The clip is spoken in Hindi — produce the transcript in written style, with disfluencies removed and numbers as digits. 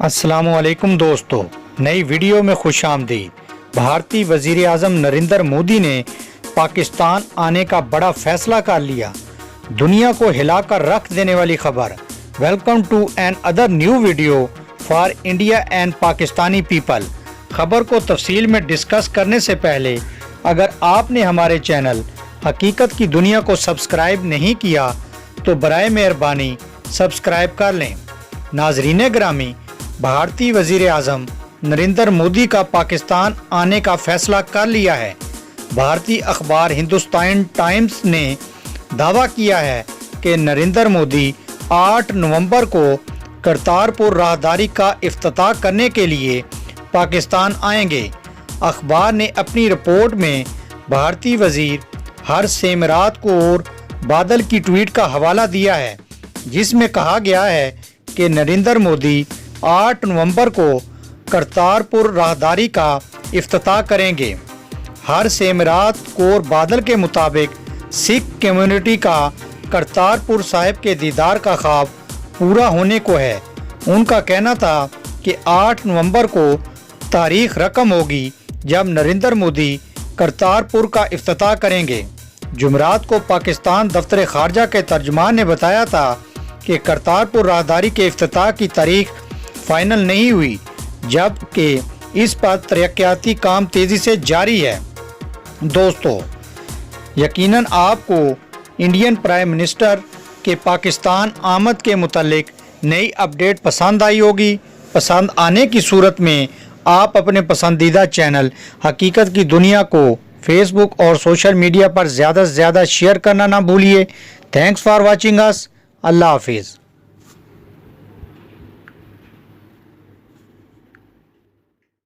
अस्सलामुअलैकुम दोस्तों, नई वीडियो में खुश आमदीद। भारतीय वज़ीर आज़म नरेंद्र मोदी ने पाकिस्तान आने का बड़ा फैसला कर लिया। दुनिया को हिलाकर रख देने वाली खबर। Welcome to another new video for India and Pakistani people. खबर को तफसील में डिस्कस करने से पहले अगर आपने हमारे चैनल हकीकत की दुनिया को सब्सक्राइब नहीं किया तो बराए मेहरबानी सब्सक्राइब कर लें। नाजरीन ग्रामी, भारतीय वज़ीर आज़म नरेंद्र मोदी का पाकिस्तान आने का फैसला कर लिया है। भारतीय अखबार हिंदुस्तान टाइम्स ने दावा किया है कि नरेंद्र मोदी 8 नवंबर को करतारपुर राहदारी का इफ्तिताह करने के लिए पाकिस्तान आएंगे। अखबार ने अपनी रिपोर्ट में भारतीय वज़ीर हर्ष सेमरात कौर बादल की ट्वीट का हवाला दिया है, जिसमें कहा गया है कि नरेंद्र मोदी 8 नवंबर को करतारपुर राहदारी का इफ्तिताह करेंगे। हर्ष सेमरात कौर बादल के मुताबिक सिख कम्युनिटी का करतारपुर साहिब के दीदार का ख्वाब पूरा होने को है। उनका कहना था कि 8 नवंबर को तारीख रकम होगी जब नरेंद्र मोदी करतारपुर का इफ्तिताह करेंगे। जुमेरात को पाकिस्तान दफ्तर खारजा के तर्जुमान ने बताया था कि करतारपुर राहदारी के इफ्तिताह की तारीख फाइनल नहीं हुई, जबकि इस पर तरक्याती काम तेज़ी से जारी है। दोस्तों, यकीनन आपको इंडियन प्राइम मिनिस्टर के पाकिस्तान आमद के मुतालिक नई अपडेट पसंद आई होगी। पसंद आने की सूरत में आप अपने पसंदीदा चैनल हकीकत की दुनिया को फेसबुक और सोशल मीडिया पर ज़्यादा से ज़्यादा शेयर करना ना भूलिए। Thanks for watching us. अल्लाह हाफिज़।